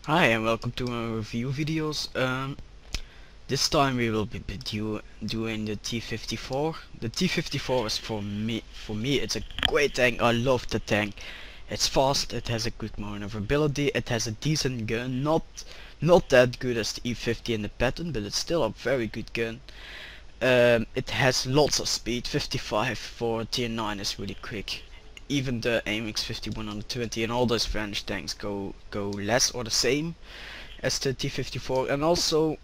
Hi and welcome to my review videos. This time we will be doing the T-54. The T-54 is for me it's a great tank. I love the tank. It's fast, it has a good maneuverability, it has a decent gun, not that good as the E-50 in the pattern, but it's still a very good gun. It has lots of speed. 55 for tier 9 is really quick. Even the AMX 5120 and all those French tanks go less or the same as the T-54. And also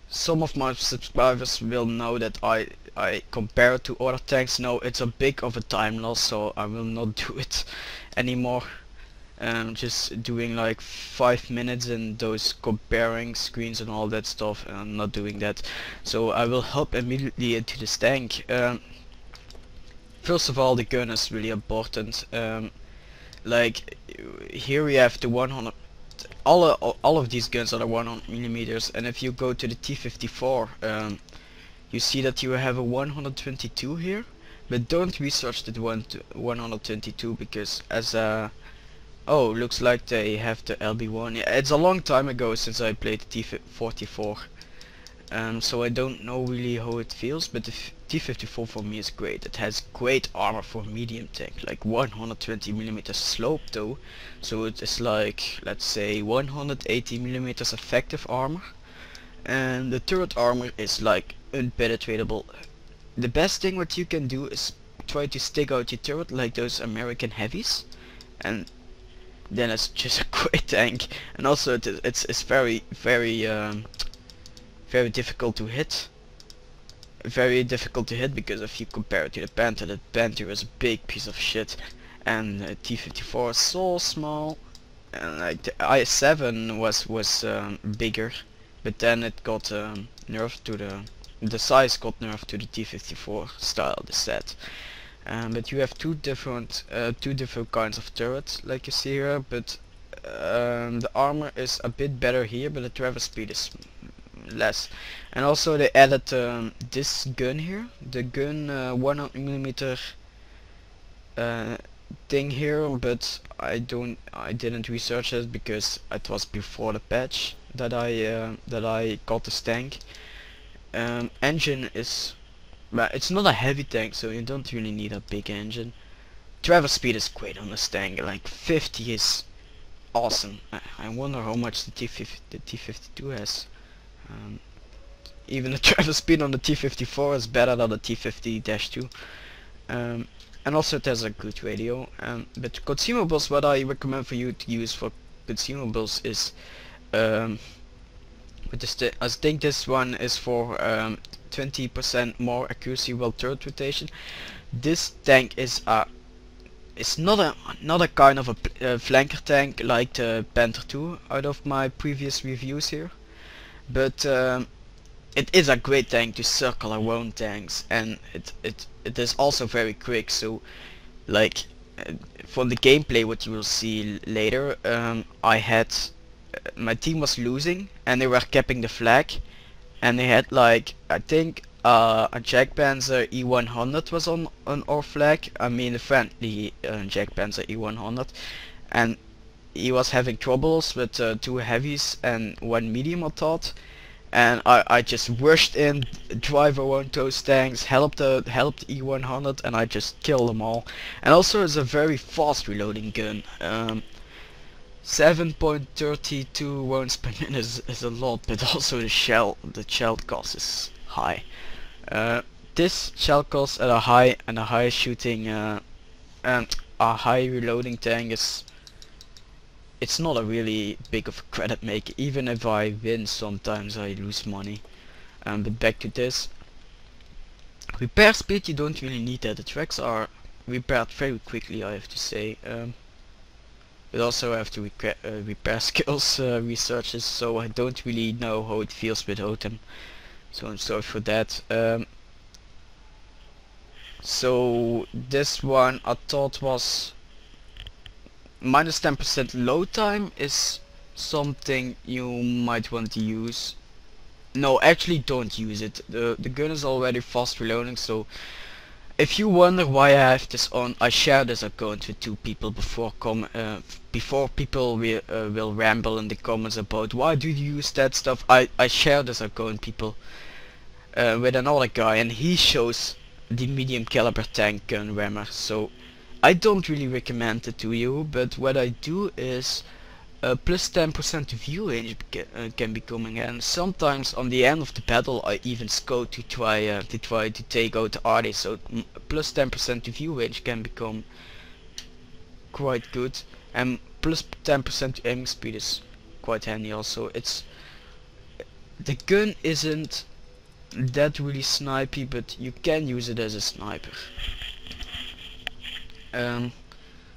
some of my subscribers will know that I compare it to other tanks. No, it's a big of a time loss, so I will not do it anymore. Just doing like 5 minutes in those comparing screens and all that stuff, and I'm not doing that. So I will hop immediately into this tank. First of all, the gun is really important. Like here we have the 100. All of these guns are the 100 millimeters, and if you go to the T-54, you see that you have a 122 here. But don't research the 122 because as a oh, looks like they have the LB1. Yeah, it's a long time ago since I played the T-44. So I don't know really how it feels, but the T-54 for me is great. It has great armor for medium tank, like 120 millimeters slope though, so it is like, let's say, 180 millimeters effective armor, and the turret armor is like unpenetratable. The best thing what you can do is try to stick out your turret like those American heavies, and then it's just a great tank. And also it's very difficult to hit. Very difficult to hit because if you compare it to the Panther is a big piece of shit, and the T-54 is so small, and like the I-7 was bigger, but then it got nerfed to the size got nerfed to the T-54 style, the set. But you have two different kinds of turrets, like you see here, but the armor is a bit better here, but the traverse speed is less. And also they added this gun here, the gun 100mm thing here, but I didn't research it because it was before the patch that I got this tank. Engine is, but it's not a heavy tank, so you don't really need a big engine. Traverse speed is great on this tank, like 50 is awesome. I wonder how much the T-52 has. Even the traverse speed on the T-54 is better than the T-50-2. And also it has a good radio. But consumables, what I recommend for you to use for consumables is I think this one is for 20% more accuracy while turret rotation. This tank is it's not a kind of a flanker tank like the Panther 2 out of my previous reviews here, but it is a great tank to circle around tanks, and it is also very quick. So like from the gameplay what you will see later, I had my team was losing and they were capping the flag, and they had like, I think a Jack Panzer E100 was on our flag. I mean the friendly Jack Panzer E100, and he was having troubles with 2 heavies and 1 medium, I thought, and I just rushed in, drive around those tanks, helped E100, and I just killed them all. And also it's a very fast reloading gun. 7.32 rounds per minute is a lot, but also the shell cost is high. This shell cost at a high shooting and a high reloading tank is, it's not a really big of a credit maker. Even if I win, sometimes I lose money. But back to this. Repair speed, you don't really need that. The tracks are repaired very quickly, I have to say. But also I have to repair skills researches, so I don't really know how it feels without them. So I'm sorry for that. So this one I thought was minus 10% load time is something you might want to use. No, actually don't use it. The gun is already fast reloading, so If you wonder why I have this on, I share this account with 2 people before people will ramble in the comments about why do you use that stuff. I share this account, people, with another guy, and he shows the medium caliber tank gun rammer. So I don't really recommend it to you, but what I do is plus 10% view range can be coming in. Sometimes on the end of the battle I even scout to try to take out the arty, so plus 10% view range can become quite good, and plus 10% aiming speed is quite handy also. It's the gun isn't that really snipey, but you can use it as a sniper.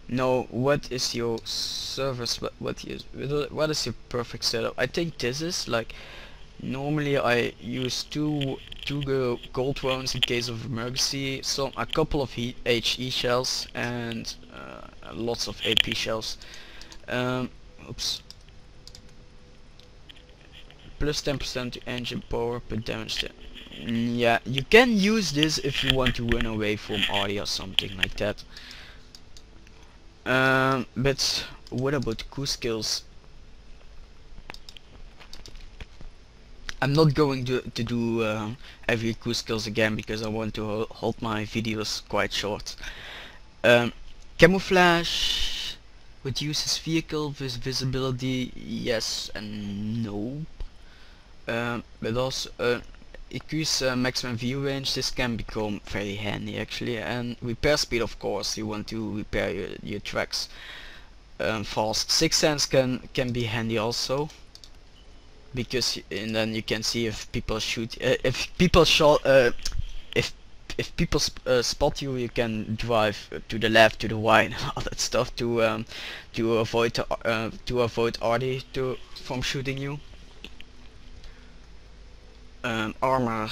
No, what is your service? What is your perfect setup? I think this is like, normally I use two gold rounds in case of emergency, a couple of HE shells, and lots of AP shells. Oops. Plus 10% to engine power per damage. Yeah, you can use this if you want to run away from arty or something like that. But what about crew skills? I'm not going to do every crew skills again because I want to hold my videos quite short. Camouflage reduces vehicle visibility, yes and no. But also increase maximum view range. This can become very handy actually. And repair speed, of course, you want to repair your tracks fast. Sixth sense can be handy also, because and then you can see if people shoot, if people spot you, you can drive to the left, to the right, and all that stuff to avoid arty from shooting you. Armor,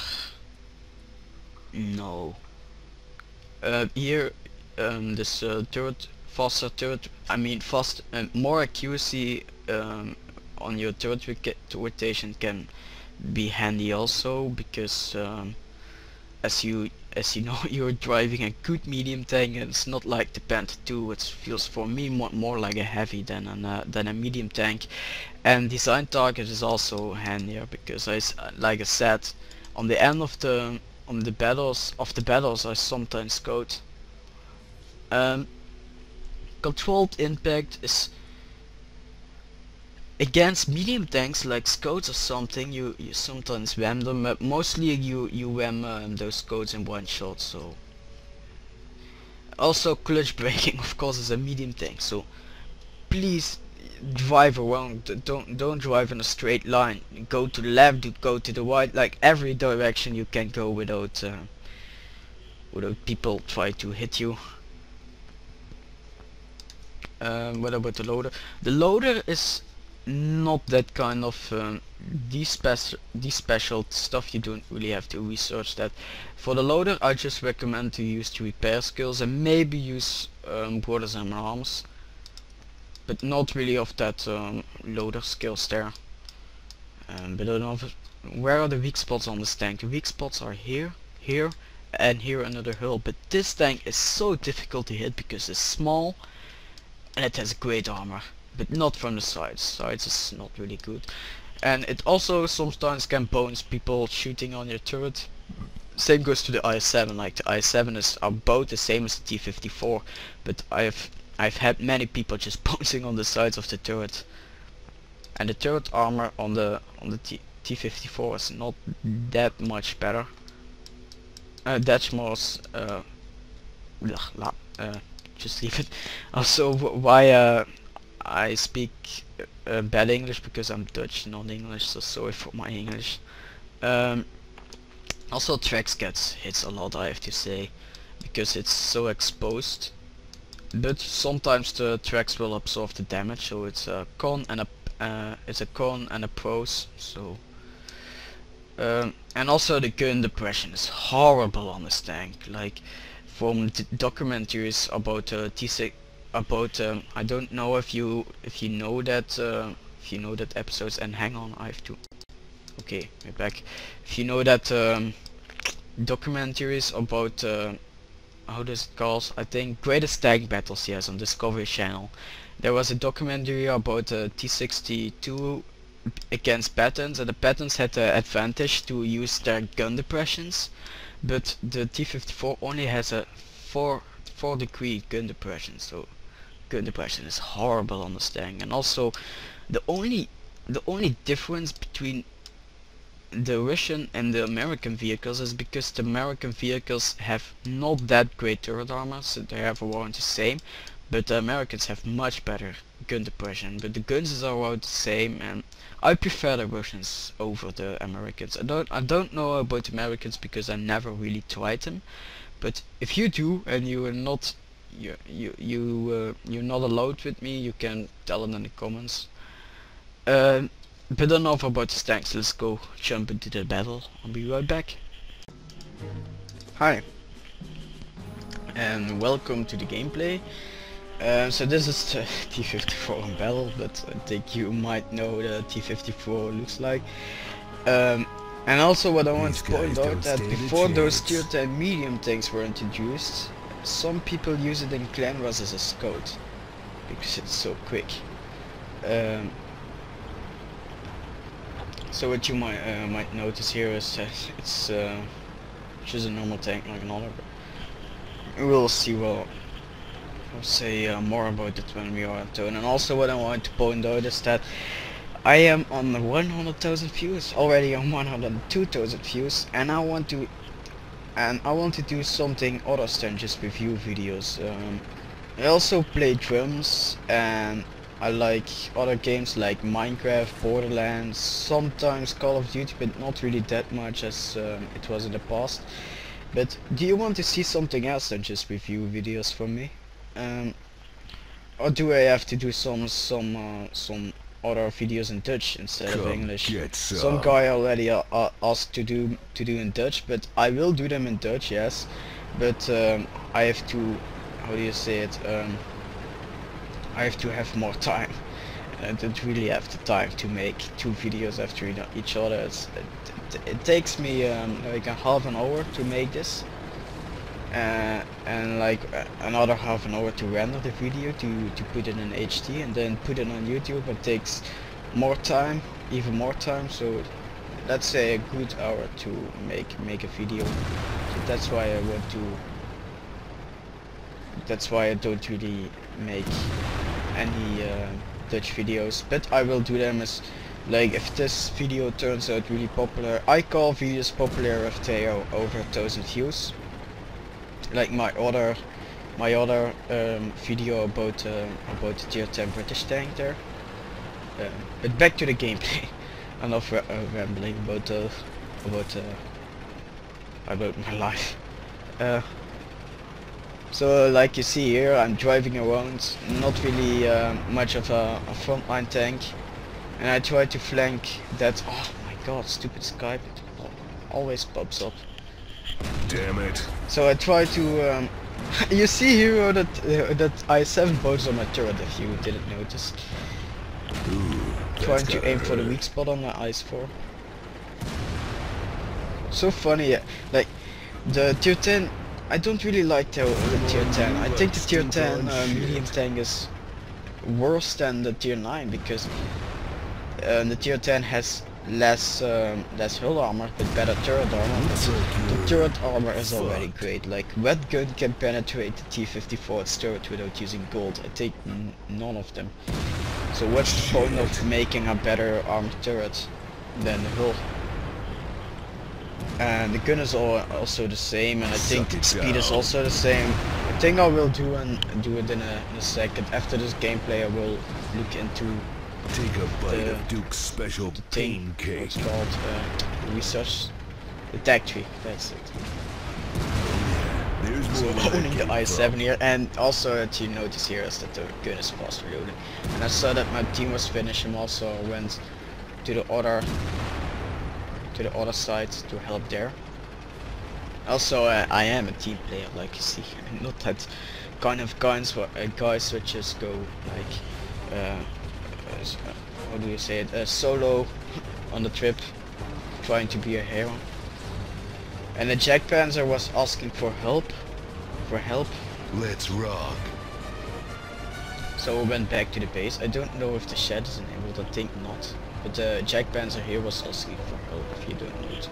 no. Here, this faster turret, I mean more accuracy on your turret rotation can be handy also, because as you know, you're driving a good medium tank, and it's not like the Panther 2, which feels for me more like a heavy than a medium tank. And design target is also handier because like I said, on the end of the battles I sometimes scout. Controlled impact is against medium tanks like scouts or something. You sometimes ram them, but mostly you ram those scouts in one shot. So also clutch braking, of course, is a medium tank, so please drive around. Don't drive in a straight line. Go to the left, go to the right, like every direction you can go without people try to hit you. What about the loader? The loader is not that kind of these special stuff. You don't really have to research that. For the loader I just recommend to use the repair skills and maybe use Brothers in Arms, but not really of that loader skills there. But I don't know where are the weak spots on this tank. The weak spots are here, here, and here under the hull. But this tank is so difficult to hit because it's small and it has great armor, but not from the sides. Sides is not really good, and it also sometimes can bounce people shooting on your turret. Same goes to the IS-7. Like the IS-7 is about the same as the T-54, but I've had many people just bouncing on the sides of the turret, and the turret armor on the T-54 is not that much better. That's more just leave it. Also, why I speak bad English because I'm Dutch, not English, so sorry for my English. Also, tracks gets hits a lot, I have to say, because it's so exposed. But sometimes the tracks will absorb the damage, so it's a con and a pros. So and also the gun depression is horrible on this tank. Like from the documentaries about T6, about I don't know if you know that episodes. And hang on, I have to. Okay, we're back. If you know that documentaries about how does it calls? I think Greatest Tank Battles, yes, on Discovery Channel. There was a documentary about the T-62 against Pattons, and the Pattons had the advantage to use their gun depressions, but the T-54 only has a 4 degree gun depression, so gun depression is horrible on this tank. And also the only difference between the Russian and the American vehicles is because the American vehicles have not that great turret armor, so they have around the same, but the Americans have much better gun depression, but the guns are around the same, and I prefer the Russians over the Americans. I don't know about the Americans because I never really tried them, but if you do and you are not you're not allowed with me, you can tell it in the comments. But enough about the tanks, let's go jump into the battle. I'll be right back. Hi, and welcome to the gameplay. So this is the T-54 in battle, but I think you might know the T-54 looks like. And also what I want to point out that before those tier 10 medium tanks were introduced, some people use it in Clan Wars as a scout, because it's so quick. So what you might notice here is that it's just a normal tank like another. We'll see. I'll say more about it when we are at turn. And also what I want to point out is that I am on 100,000 views, already on 102,000 views, and I want to do something other than just review videos. I also play drums, and I like other games like Minecraft, Borderlands, sometimes Call of Duty, but not really that much as it was in the past. But do you want to see something else than just review videos from me? Or do I have to do some other videos in Dutch instead of English? Some guy already asked to do in Dutch, but I will do them in Dutch, yes. But I have to, how do you say it? I have to have more time. I don't really have the time to make 2 videos after each other. It takes me like a half an hour to make this, and like another half an hour to render the video to put it in HD and then put it on YouTube. It takes more time, even more time. So let's say a good hour to make a video. So that's why I don't really make any Dutch videos, but I will do them as, like, if this video turns out really popular. I call videos popular if they are over 1,000 views, like my other video about the tier 10 British tank there. But back to the gameplay. Enough rambling about my life. So like you see here, I'm driving around, not really much of a frontline tank, and I try to flank that. Oh my god, stupid Skype, it always pops up. Damn it. So I try to you see here that I7 boats on my turret, if you didn't notice. Ooh, Trying to aim for the weak spot on the IS-4. So funny, like the tier 10. I don't really like the tier 10. I think the tier 10 medium tank is worse than the tier 9 because the tier 10 has less hull armor but better turret armor. The turret armor is already great. Like Red Gun can penetrate the T-54's turret without using gold. I take none of them. So what's the point of making a better armed turret than the hull? And the gun is also the same, and I think the speed is also the same. I think I will do it in a second. After this gameplay I will look into the Duke's special pain cake. It's called research. The tag tree, that's it. So owning the I7 here, and also that you notice here is that the gun is fast reloading. And I saw that my team was finished, and also went to the other side to help there. Also I am a team player, like you see, not that kind of guys who just go like how do you say it, solo on the trip trying to be a hero. And the Jack Panzer was asking for help for help. Let's rock. So I went back to the base. I don't know if the shed is enabled, I think not. But the Jack Panzer here was asking for help if you don't know it.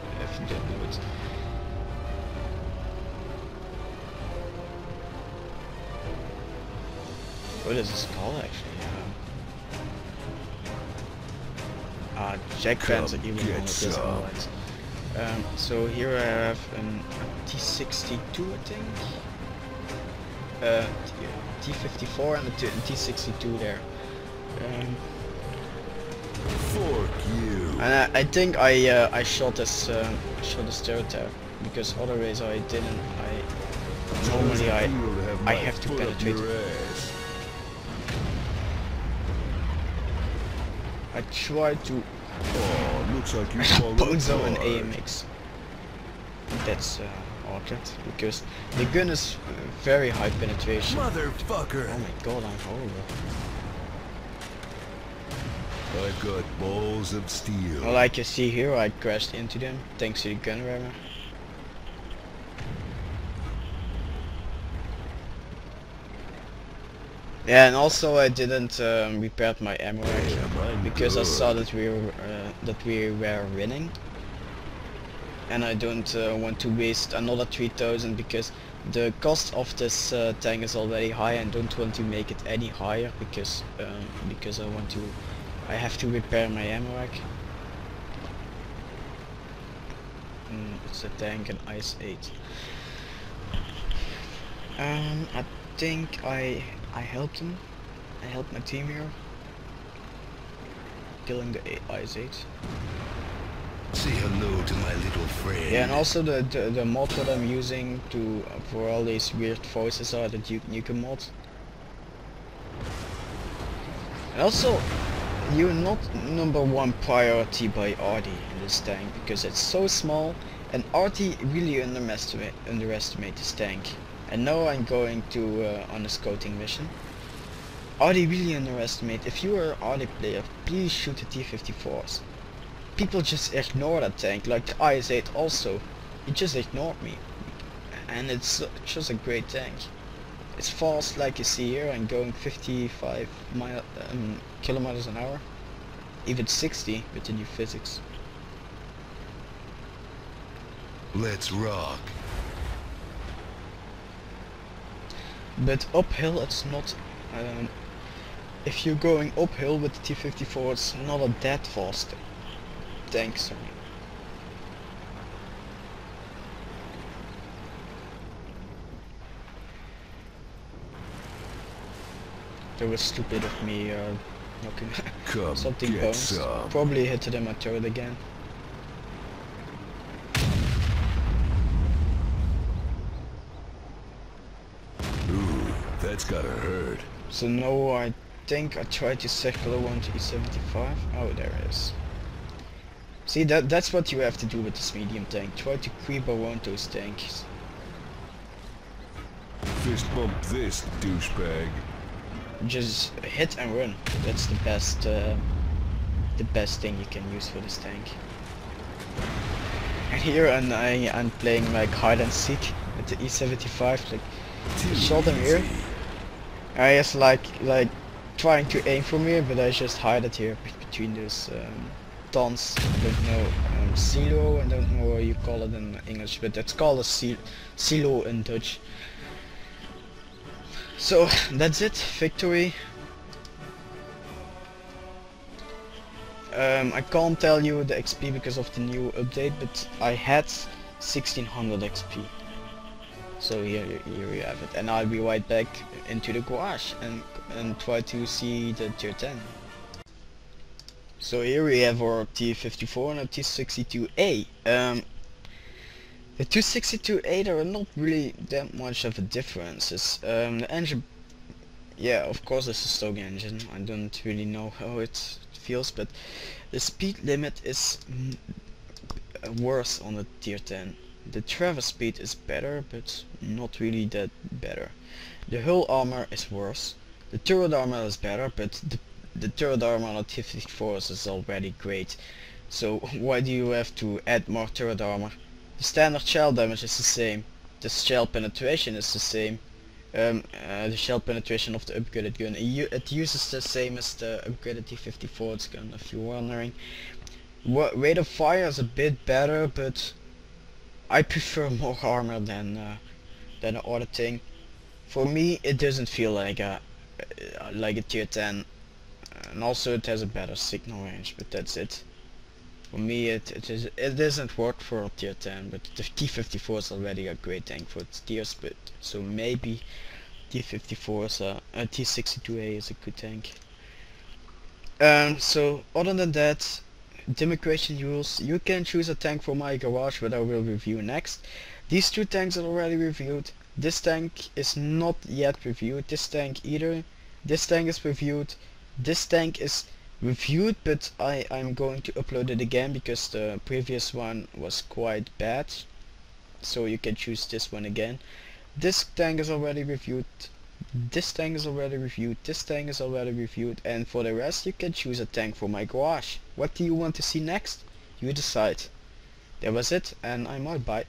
What is this called actually? Jack Panzer even on it is alright. So here I have a T-62 I think. T-54 and a T-62 there. Fork you. And I think I shot this turret there because otherwise I didn't. Normally I have to penetrate. I tried to looks like you bones on an AMX. That's awkward because the gun is very high penetration. Motherfucker! Oh my god, I'm horrible. I've got balls of steel. Well, like you see here, I crashed into them thanks to the gun rammer. Yeah, and also I didn't repair my ammo rack because I saw that we were winning, and I don't want to waste another 3000 because the cost of this tank is already high and don't want to make it any higher because I have to repair my ammo rack. It's a tank and Ice 8. I think I helped him. I helped my team here, killing the Ice 8. Say hello to my little friend. Yeah, and also the mod that I'm using for all these weird voices are the Nukem mod. And also, you're not #1 priority by Artie in this tank because it's so small, and Artie really underestimate this tank. And now I'm going to on a scouting mission. Artie really underestimate. If you are an Artie player, please shoot the T-54s. People just ignore that tank, like the IS-8 also. He just ignored me. And it's just a great tank. It's fast like you see here, I'm going 55 kilometers an hour. Even 60 with the new physics. Let's rock. But uphill it's not, if you're going uphill with the T-54 it's not a that fast tank, sorry. That was stupid of me knocking something bounced. Probably hit it in my turret again. Ooh, that's gotta hurt. So now I think I tried to circle one to E75. Oh, there it is. See, that's what you have to do with this medium tank. Try to creep around those tanks. Fist bump this douchebag. Just hit and run. That's the best thing you can use for this tank. And here I'm playing like hide and seek with the E75. Like shot him here. I just like trying to aim for me, but I just hide it here between those tons. I don't know, silo. I don't know what you call it in English, but that's called a silo in Dutch. So that's it, victory. I can't tell you the XP because of the new update, but I had 1600 XP. So here you have it, and I'll be right back into the garage and try to see the tier 10. So here we have our T-54 and a T-62A. The 262A, there are not really that much of a difference. The engine, yeah, of course it's a stock engine. I don't really know how it feels, but the speed limit is worse on the tier 10. The traverse speed is better, but not really that better. The hull armor is worse. The turret armor is better, but the turret armor on the T-54s is already great. So why do you have to add more turret armor? The standard shell damage is the same. the shell penetration is the same. The shell penetration of the upgraded gun. It uses the same as the upgraded T-54 gun, if you're wondering. Rate of fire is a bit better, but I prefer more armor than the other thing. For me, it doesn't feel like a tier 10, and also it has a better signal range, but that's it. For me, it isn't worth for a tier 10, but the T-54 is already a great tank for its tiers, but so maybe T-54 is a T-62A is a good tank. So other than that, demigration rules, you can choose a tank for my garage, but I will review next. These two tanks are already reviewed. This tank is not yet reviewed. This tank either. This tank is reviewed. This tank is reviewed, but I'm going to upload it again because the previous one was quite bad. So you can choose this one again. This tank is already reviewed. This tank is already reviewed. This tank is already reviewed. And for the rest, you can choose a tank for my garage. What do you want to see next? You decide. That was it, and I'm out. Bye.